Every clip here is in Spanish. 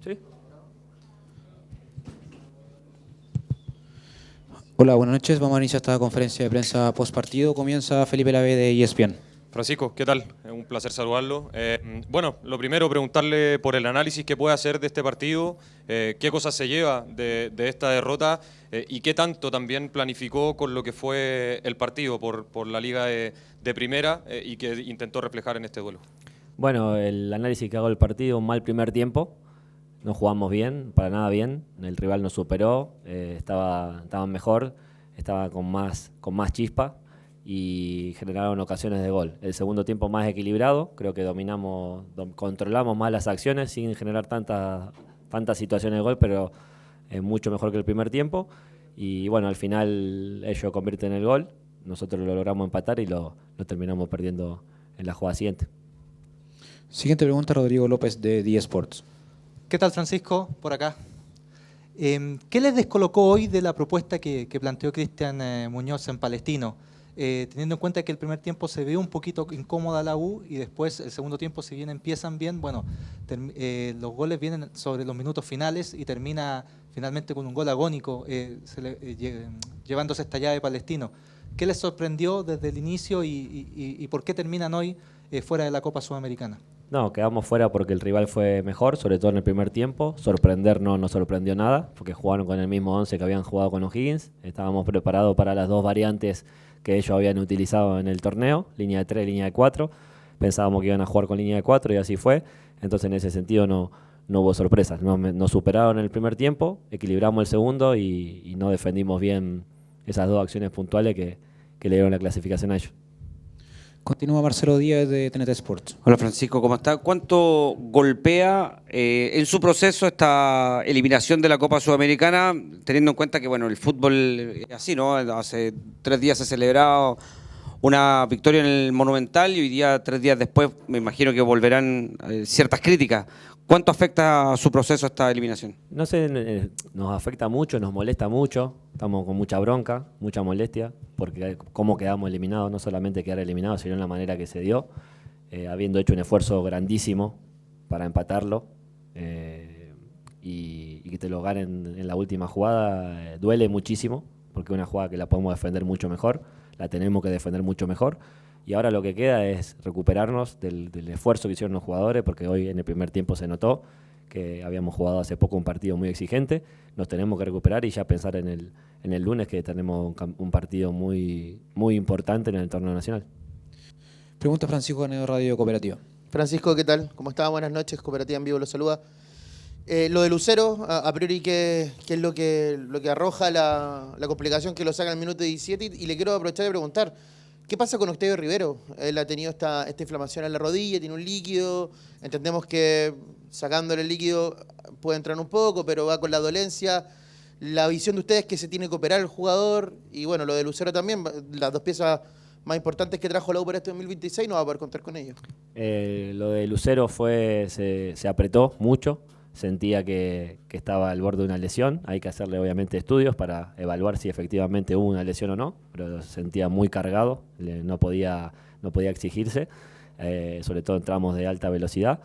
Sí. Hola, buenas noches. Vamos a iniciar esta conferencia de prensa post partido. Comienza Felipe Lavé de ESPN. Francisco, ¿qué tal? Es un placer saludarlo. Bueno, lo primero, preguntarle por el análisis que puede hacer de este partido, qué cosas se lleva de esta derrota y qué tanto también planificó con lo que fue el partido por la Liga de Primera y que intentó reflejar en este duelo. Bueno, el análisis que hago del partido, un mal primer tiempo. No jugamos bien, para nada bien. El rival nos superó, estaba mejor, estaba con más chispa y generaron ocasiones de gol. El segundo tiempo más equilibrado, creo que controlamos más las acciones sin generar tantas situaciones de gol, pero mucho mejor que el primer tiempo. Y bueno, al final ellos convierten el gol, nosotros lo logramos empatar y lo terminamos perdiendo en la jugada siguiente. Siguiente pregunta, Rodrigo López de The Sports. ¿Qué tal, Francisco? Por acá. ¿Qué les descolocó hoy de la propuesta que planteó Cristian Muñoz en Palestino? Teniendo en cuenta que el primer tiempo se ve un poquito incómoda la U y después el segundo tiempo, si bien empiezan bien, bueno, los goles vienen sobre los minutos finales y termina finalmente con un gol agónico llevándose esta llave de Palestino. ¿Qué les sorprendió desde el inicio y por qué terminan hoy fuera de la Copa Sudamericana? No, quedamos fuera porque el rival fue mejor, sobre todo en el primer tiempo. Sorprender no nos sorprendió nada, porque jugaron con el mismo 11 que habían jugado con O'Higgins. Estábamos preparados para las dos variantes que ellos habían utilizado en el torneo, línea de 3, línea de 4. Pensábamos que iban a jugar con línea de 4 y así fue. Entonces en ese sentido no hubo sorpresas. Nos superaron en el primer tiempo, equilibramos el segundo y no defendimos bien esas dos acciones puntuales que le dieron la clasificación a ellos. Continúa Marcelo Díaz de TNT Sports. Hola Francisco, ¿cómo está? ¿Cuánto golpea en su proceso esta eliminación de la Copa Sudamericana, teniendo en cuenta que bueno, el fútbol es así, ¿no? Hace 3 días se celebraba una victoria en el Monumental y hoy día, 3 días después, me imagino que volverán ciertas críticas. ¿Cuánto afecta a su proceso esta eliminación? No sé, nos afecta mucho, nos molesta mucho, estamos con mucha bronca, mucha molestia, porque cómo quedamos eliminados, no solamente quedar eliminados, sino en la manera que se dio, habiendo hecho un esfuerzo grandísimo para empatarlo, y que te lo ganen en la última jugada, duele muchísimo, porque es una jugada que la podemos defender mucho mejor, la tenemos que defender mucho mejor. Y ahora lo que queda es recuperarnos del esfuerzo que hicieron los jugadores, porque hoy en el primer tiempo se notó que habíamos jugado hace poco un partido muy exigente, nos tenemos que recuperar y ya pensar en el lunes que tenemos un partido muy, muy importante en el torneo nacional. Pregunta Francisco Canedo, Radio Cooperativa. Francisco, ¿qué tal? ¿Cómo está? Buenas noches, Cooperativa en Vivo los saluda. Lo de Lucero, a priori, ¿qué es lo que arroja la complicación que lo saca en el minuto 17? Y le quiero aprovechar de preguntar, ¿qué pasa con Octavio Rivero? Él ha tenido esta inflamación en la rodilla, tiene un líquido. Entendemos que sacándole el líquido puede entrar un poco, pero va con la dolencia. La visión de ustedes es que se tiene que operar el jugador. Y bueno, lo de Lucero también, las 2 piezas más importantes que trajo la U para este 2026, no va a poder contar con ellos. Lo de Lucero se apretó mucho. Sentía que estaba al borde de una lesión. Hay que hacerle obviamente estudios para evaluar si efectivamente hubo una lesión o no, pero se sentía muy cargado, no podía exigirse, sobre todo en tramos de alta velocidad,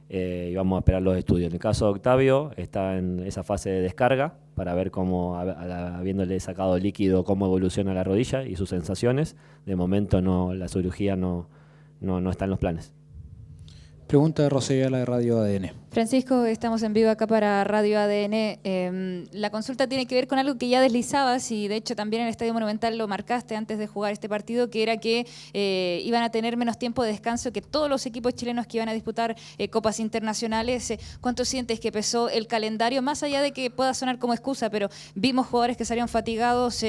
y vamos a esperar los estudios. En el caso de Octavio está en esa fase de descarga para ver cómo, habiéndole sacado líquido, cómo evoluciona la rodilla y sus sensaciones. De momento la cirugía no está en los planes. Pregunta de Rosé Ayala de Radio ADN. Francisco, estamos en vivo acá para Radio ADN. La consulta tiene que ver con algo que ya deslizabas y de hecho también en el Estadio Monumental lo marcaste antes de jugar este partido, que era que iban a tener menos tiempo de descanso que todos los equipos chilenos que iban a disputar copas internacionales. ¿Cuánto sientes que pesó el calendario? Más allá de que pueda sonar como excusa, pero vimos jugadores que salieron fatigados.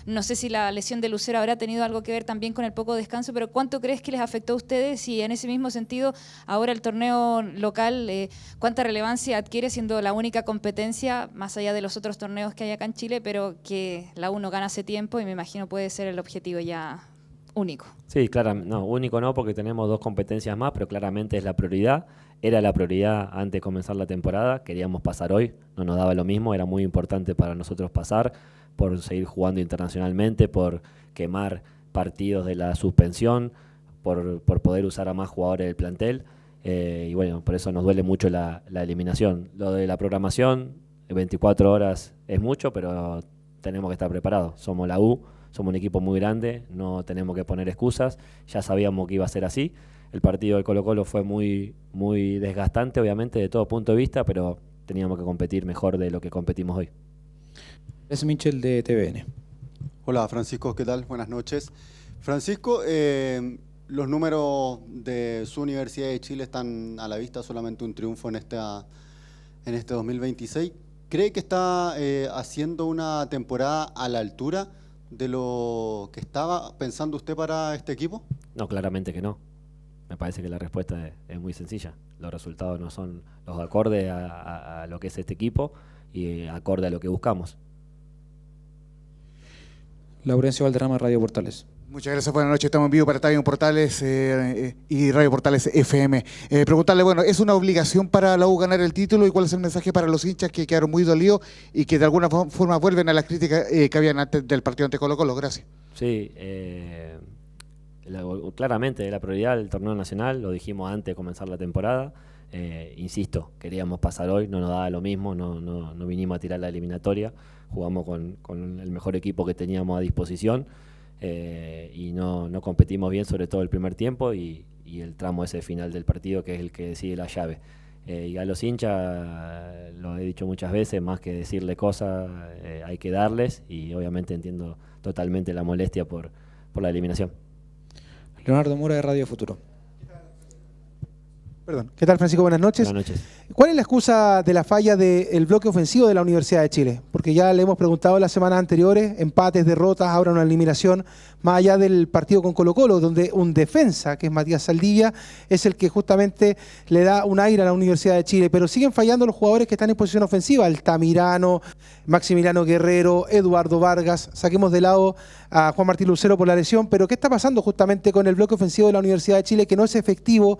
No sé si la lesión de Lucero habrá tenido algo que ver también con el poco descanso, pero ¿cuánto crees que les afectó a ustedes? Y en ese mismo sentido, ahora el torneo local, ¿cuánta relevancia adquiere siendo la única competencia, más allá de los otros torneos que hay acá en Chile, pero que la U no gana hace tiempo y me imagino puede ser el objetivo ya único? Sí, claro, no, único no, porque tenemos 2 competencias más, pero claramente es la prioridad. Era la prioridad antes de comenzar la temporada, queríamos pasar hoy, no nos daba lo mismo, era muy importante para nosotros pasar, por seguir jugando internacionalmente, por quemar partidos de la suspensión, por poder usar a más jugadores del plantel. y bueno, por eso nos duele mucho la eliminación. Lo de la programación, 24 horas es mucho, pero tenemos que estar preparados. Somos la U, somos un equipo muy grande, no tenemos que poner excusas, ya sabíamos que iba a ser así. El partido del Colo-Colo fue muy, muy desgastante, obviamente, de todo punto de vista, pero teníamos que competir mejor de lo que competimos hoy. Es Michel de TVN. Hola Francisco, ¿qué tal? Buenas noches. Francisco, los números de su Universidad de Chile están a la vista, solamente un triunfo en este 2026. ¿Cree que está haciendo una temporada a la altura de lo que estaba pensando usted para este equipo? No, claramente que no. Me parece que la respuesta es muy sencilla. Los resultados no son los acordes a lo que es este equipo y acorde a lo que buscamos. Laurencio Valderrama, Radio Portales. Muchas gracias, buenas noches. Estamos en vivo para Estadio Portales y Radio Portales FM. Preguntarle, bueno, ¿es una obligación para la U ganar el título y cuál es el mensaje para los hinchas que quedaron muy dolidos y que de alguna forma vuelven a las críticas que habían antes del partido ante Colo-Colo? Gracias. Sí, claramente la prioridad del torneo nacional, lo dijimos antes de comenzar la temporada. Insisto, queríamos pasar hoy, no nos daba lo mismo, no vinimos a tirar la eliminatoria, jugamos con el mejor equipo que teníamos a disposición y no competimos bien, sobre todo el primer tiempo y el tramo ese final del partido, que es el que decide la llave. Y a los hinchas, lo he dicho muchas veces, más que decirle cosas, hay que darles, y obviamente entiendo totalmente la molestia por la eliminación. Leonardo Mura, de Radio Futuro. Perdón. ¿Qué tal, Francisco? Buenas noches. Buenas noches. ¿Cuál es la excusa de la falla del bloque ofensivo de la Universidad de Chile? Porque ya le hemos preguntado las semanas anteriores, empates, derrotas, ahora una eliminación, más allá del partido con Colo-Colo, donde un defensa, que es Matías Saldivia, es el que justamente le da un aire a la Universidad de Chile, pero siguen fallando los jugadores que están en posición ofensiva, Altamirano, Maximiliano Guerrero, Eduardo Vargas. Saquemos de lado a Juan Martín Lucero por la lesión, pero ¿qué está pasando justamente con el bloque ofensivo de la Universidad de Chile, que no es efectivo?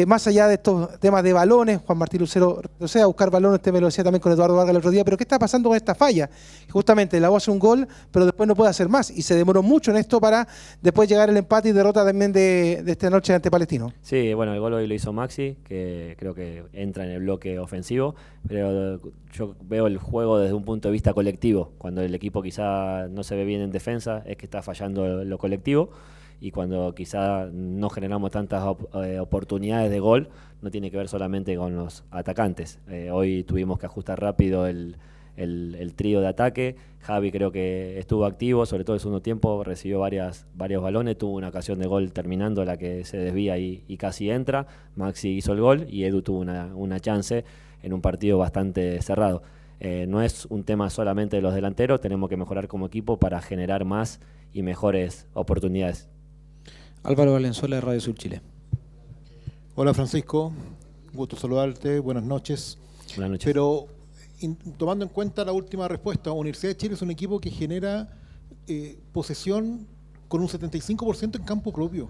Más allá de estos temas de balones, Juan Martín Lucero, o sea, buscar balones, usted me lo decía también con Eduardo Vargas el otro día, pero ¿qué está pasando con esta falla? Justamente la U hace un gol, pero después no puede hacer más, y se demoró mucho en esto para después llegar el empate y derrota también de esta noche ante Palestino. Sí, bueno, el gol hoy lo hizo Maxi, que creo que entra en el bloque ofensivo, pero yo veo el juego desde un punto de vista colectivo. Cuando el equipo quizá no se ve bien en defensa, es que está fallando lo colectivo. Y cuando quizá no generamos tantas oportunidades de gol, no tiene que ver solamente con los atacantes. Hoy tuvimos que ajustar rápido el trío de ataque. Javi creo que estuvo activo, sobre todo el segundo tiempo, recibió varios balones, tuvo una ocasión de gol terminando, la que se desvía y casi entra. Maxi hizo el gol y Edu tuvo una chance en un partido bastante cerrado. No es un tema solamente de los delanteros, tenemos que mejorar como equipo para generar más y mejores oportunidades. Álvaro Valenzuela, de Radio Sur Chile. Hola Francisco, gusto saludarte, buenas noches. Buenas noches. Pero tomando en cuenta la última respuesta, Universidad de Chile es un equipo que genera posesión con un 75% en campo propio.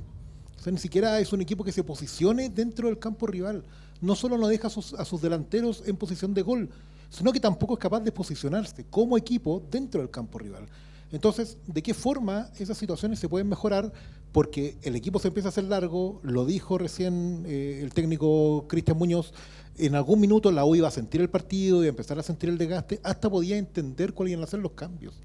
O sea, ni siquiera es un equipo que se posicione dentro del campo rival. No solo no deja a sus delanteros en posición de gol, sino que tampoco es capaz de posicionarse como equipo dentro del campo rival. Entonces, ¿de qué forma esas situaciones se pueden mejorar? Porque el equipo se empieza a hacer largo, lo dijo recién el técnico Cristian Muñoz, en algún minuto la U iba a sentir el partido, iba a empezar a sentir el desgaste, hasta podía entender cuáles iban a ser los cambios.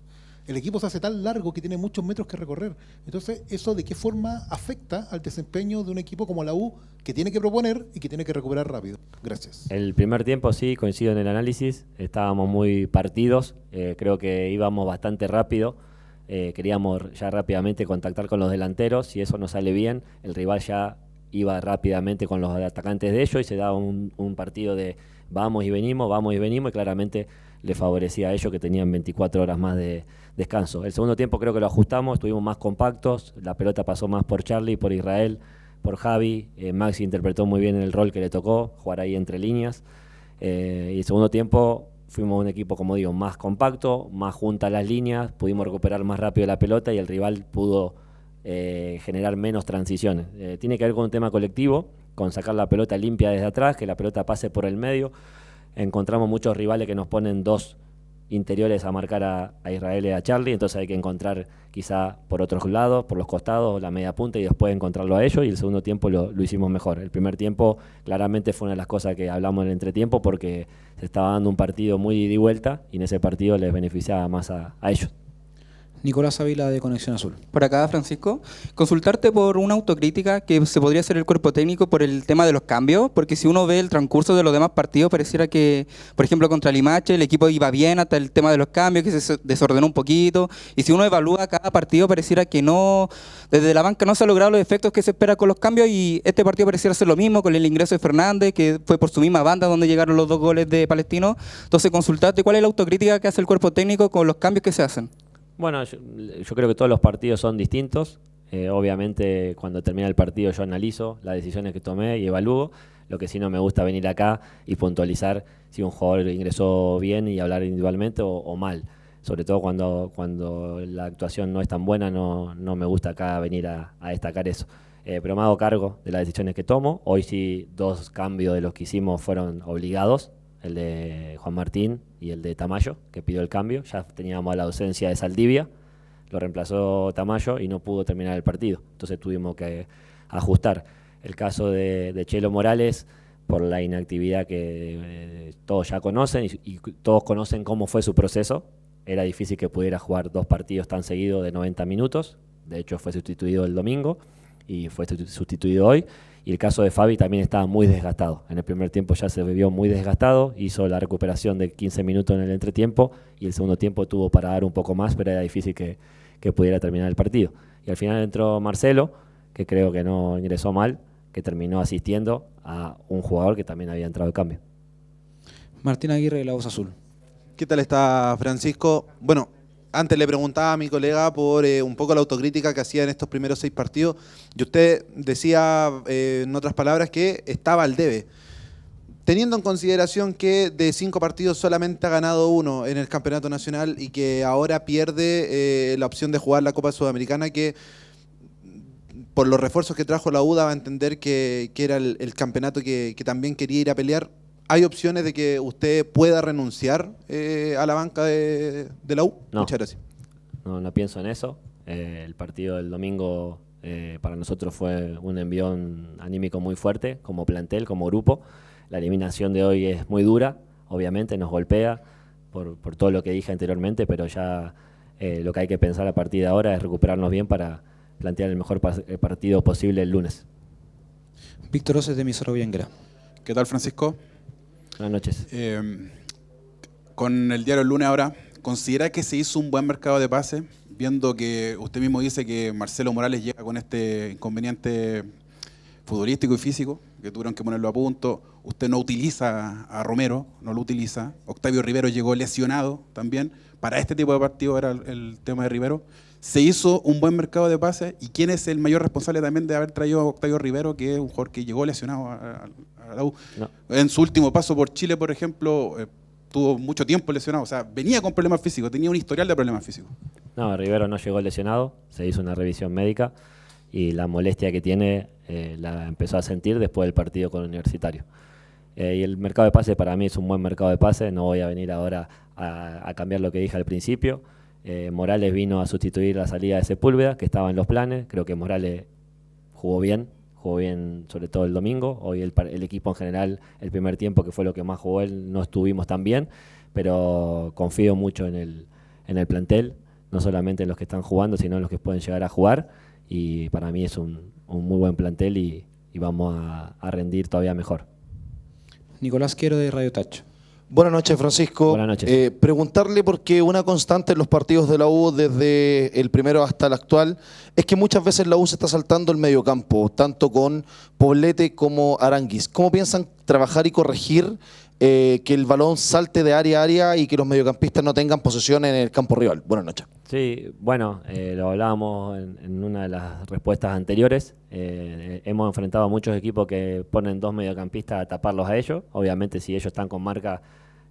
El equipo se hace tan largo que tiene muchos metros que recorrer. Entonces, ¿eso de qué forma afecta al desempeño de un equipo como la U, que tiene que proponer y que tiene que recuperar rápido? Gracias. El primer tiempo sí, coincido en el análisis, estábamos muy partidos, creo que íbamos bastante rápido, queríamos ya rápidamente contactar con los delanteros, si eso no sale bien, el rival ya iba rápidamente con los atacantes de ellos y se daba un partido de vamos y venimos, y claramente le favorecía a ellos que tenían 24 horas más de descanso. El segundo tiempo creo que lo ajustamos, estuvimos más compactos, la pelota pasó más por Charlie, por Israel, por Javi, Maxi interpretó muy bien el rol que le tocó, jugar ahí entre líneas, y el segundo tiempo fuimos un equipo, como digo, más compacto, más junto a las líneas, pudimos recuperar más rápido la pelota y el rival pudo generar menos transiciones. Tiene que ver con un tema colectivo, con sacar la pelota limpia desde atrás, que la pelota pase por el medio. Encontramos muchos rivales que nos ponen dos interiores a marcar a Israel y a Charlie, entonces hay que encontrar quizá por otros lados, por los costados, la media punta y después encontrarlo a ellos, y el segundo tiempo lo hicimos mejor. El primer tiempo claramente fue una de las cosas que hablamos en el entretiempo porque se estaba dando un partido muy ida y vuelta y en ese partido les beneficiaba más a ellos. Nicolás Ávila de Conexión Azul. Por acá, Francisco, consultarte por una autocrítica que se podría hacer el cuerpo técnico por el tema de los cambios, porque si uno ve el transcurso de los demás partidos, pareciera que, por ejemplo, contra Limache el equipo iba bien hasta el tema de los cambios, que se desordenó un poquito, y si uno evalúa cada partido, pareciera que no, desde la banca no se han logrado los efectos que se espera con los cambios, y este partido pareciera ser lo mismo con el ingreso de Fernández, que fue por su misma banda donde llegaron los 2 goles de Palestino. Entonces, consultarte cuál es la autocrítica que hace el cuerpo técnico con los cambios que se hacen. Bueno, yo creo que todos los partidos son distintos. Obviamente, cuando termina el partido yo analizo las decisiones que tomé y evalúo. Lo que sí no me gusta venir acá y puntualizar si un jugador ingresó bien y hablar individualmente o mal. Sobre todo cuando la actuación no es tan buena, no me gusta acá venir a destacar eso. Pero me hago cargo de las decisiones que tomo. Hoy sí 2 cambios de los que hicimos fueron obligados. El de Juan Martín y el de Tamayo, que pidió el cambio. Ya teníamos la ausencia de Saldivia, lo reemplazó Tamayo y no pudo terminar el partido. Entonces tuvimos que ajustar. El caso de Chelo Morales, por la inactividad que todos ya conocen y todos conocen cómo fue su proceso. Era difícil que pudiera jugar 2 partidos tan seguidos de 90 minutos. De hecho, fue sustituido el domingo y fue sustituido hoy. Y el caso de Fabi también estaba muy desgastado. En el primer tiempo ya se vio muy desgastado, hizo la recuperación de 15 minutos en el entretiempo y el segundo tiempo tuvo para dar un poco más, pero era difícil que pudiera terminar el partido. Y al final entró Marcelo, que creo que no ingresó mal, que terminó asistiendo a un jugador que también había entrado de cambio. Martín Aguirre de La Voz Azul. ¿Qué tal está, Francisco? Bueno, antes le preguntaba a mi colega por un poco la autocrítica que hacía en estos primeros 6 partidos y usted decía, en otras palabras, que estaba al debe. Teniendo en consideración que de 5 partidos solamente ha ganado 1 en el Campeonato Nacional y que ahora pierde la opción de jugar la Copa Sudamericana, que por los refuerzos que trajo la U daba a entender que era el campeonato que también quería ir a pelear, ¿hay opciones de que usted pueda renunciar a la banca de la U? No. Muchas gracias. No pienso en eso. El partido del domingo para nosotros fue un envión anímico muy fuerte, como plantel, como grupo. La eliminación de hoy es muy dura, obviamente nos golpea por todo lo que dije anteriormente, pero ya lo que hay que pensar a partir de ahora es recuperarnos bien para plantear el mejor partido posible el lunes. Víctor Oces de Emisora Bienguera. ¿Qué tal, Francisco? Buenas noches. Con el diario El Lunes ahora, ¿considera que se hizo un buen mercado de pases? Viendo que usted mismo dice que Marcelo Morales llega con este inconveniente futbolístico y físico, que tuvieron que ponerlo a punto. Usted no utiliza a Romero, no lo utiliza. Octavio Rivero llegó lesionado también. Para este tipo de partido era el tema de Rivero. ¿Se hizo un buen mercado de pases? ¿Y quién es el mayor responsable también de haber traído a Octavio Rivero, que es un jugador que llegó lesionado a la U? No. En su último paso por Chile, por ejemplo, tuvo mucho tiempo lesionado. O sea, venía con problemas físicos, tenía un historial de problemas físicos. No, Rivero no llegó lesionado, se hizo una revisión médica y la molestia que tiene la empezó a sentir después del partido con Universitario. Y el mercado de pases para mí es un buen mercado de pases, no voy a venir ahora a cambiar lo que dije al principio. Morales vino a sustituir la salida de Sepúlveda, que estaba en los planes. Creo que Morales jugó bien sobre todo el domingo. Hoy el equipo en general, el primer tiempo, que fue lo que más jugó él, no estuvimos tan bien, pero confío mucho en el plantel, no solamente en los que están jugando, sino en los que pueden llegar a jugar, y para mí es un muy buen plantel y vamos a rendir todavía mejor. Nicolás Quiero de Radio Tacho. Buenas noches, Francisco. Buenas noches. Preguntarle, porque una constante en los partidos de la U desde el primero hasta el actual es que muchas veces la U se está saltando el mediocampo, tanto con Poblete como Aranguis. ¿Cómo piensan trabajar y corregir que el balón salte de área a área y que los mediocampistas no tengan posesión en el campo rival? Buenas noches. Sí, bueno, lo hablábamos en una de las respuestas anteriores. Hemos enfrentado a muchos equipos que ponen 2 mediocampistas a taparlos a ellos. Obviamente, si ellos están con marca,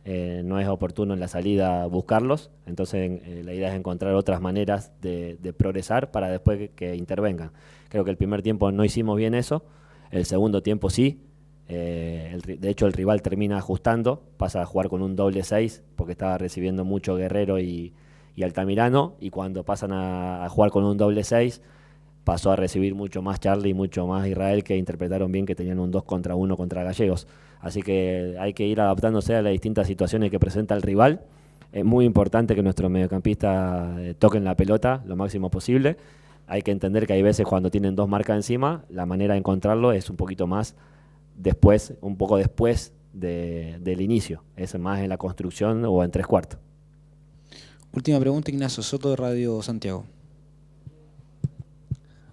no es oportuno en la salida buscarlos. Entonces, la idea es encontrar otras maneras de progresar para después que intervengan. Creo que el primer tiempo no hicimos bien eso. El segundo tiempo sí. De hecho, el rival termina ajustando, pasa a jugar con un doble 6 porque estaba recibiendo mucho Guerrero y Altamirano, y cuando pasan a jugar con un doble 6 pasó a recibir mucho más Charlie y mucho más Israel, que interpretaron bien que tenían un 2 contra 1 contra Gallegos. Así que hay que ir adaptándose a las distintas situaciones que presenta el rival. Es muy importante que nuestros mediocampistas toquen la pelota lo máximo posible. Hay que entender que hay veces cuando tienen 2 marcas encima, la manera de encontrarlo es un poquito más después, un poco después del inicio. Es más en la construcción o en 3/4. Última pregunta, Ignacio Soto de Radio Santiago.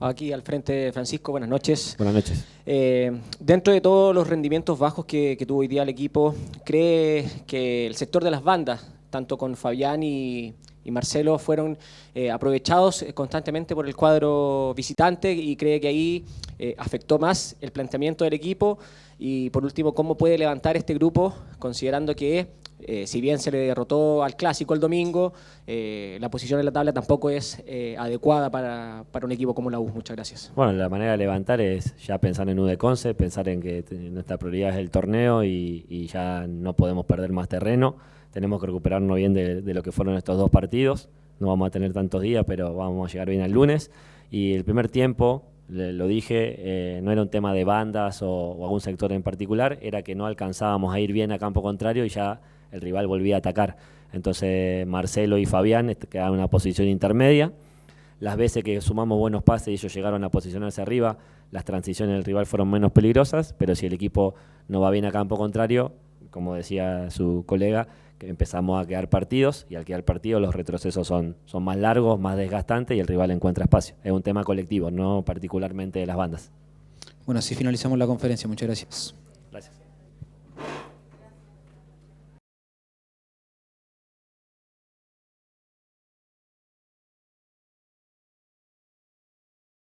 Aquí al frente, Francisco, buenas noches. Buenas noches. Dentro de todos los rendimientos bajos que tuvo hoy día el equipo, ¿cree que el sector de las bandas, tanto con Fabián y Marcelo, fueron aprovechados constantemente por el cuadro visitante, y cree que ahí afectó más el planteamiento del equipo? Y por último, ¿cómo puede levantar este grupo, considerando que si bien se le derrotó al Clásico el domingo, la posición en la tabla tampoco es adecuada para un equipo como la U? Muchas gracias. Bueno, la manera de levantar es ya pensar en UDECONCE, pensar en que nuestra prioridad es el torneo y ya no podemos perder más terreno. Tenemos que recuperarnos bien de lo que fueron estos 2 partidos. No vamos a tener tantos días, pero vamos a llegar bien al lunes. Y el primer tiempo, lo dije, no era un tema de bandas o algún sector en particular, era que no alcanzábamos a ir bien a campo contrario y ya el rival volvía a atacar. Entonces Marcelo y Fabián quedaban en una posición intermedia. Las veces que sumamos buenos pases y ellos llegaron a posicionarse arriba, las transiciones del rival fueron menos peligrosas, pero si el equipo no va bien a campo contrario, como decía su colega, que empezamos a quedar partidos, y al quedar partidos los retrocesos son más largos, más desgastantes, y el rival encuentra espacio. Es un tema colectivo, no particularmente de las bandas. Bueno, así finalizamos la conferencia. Muchas gracias. Gracias.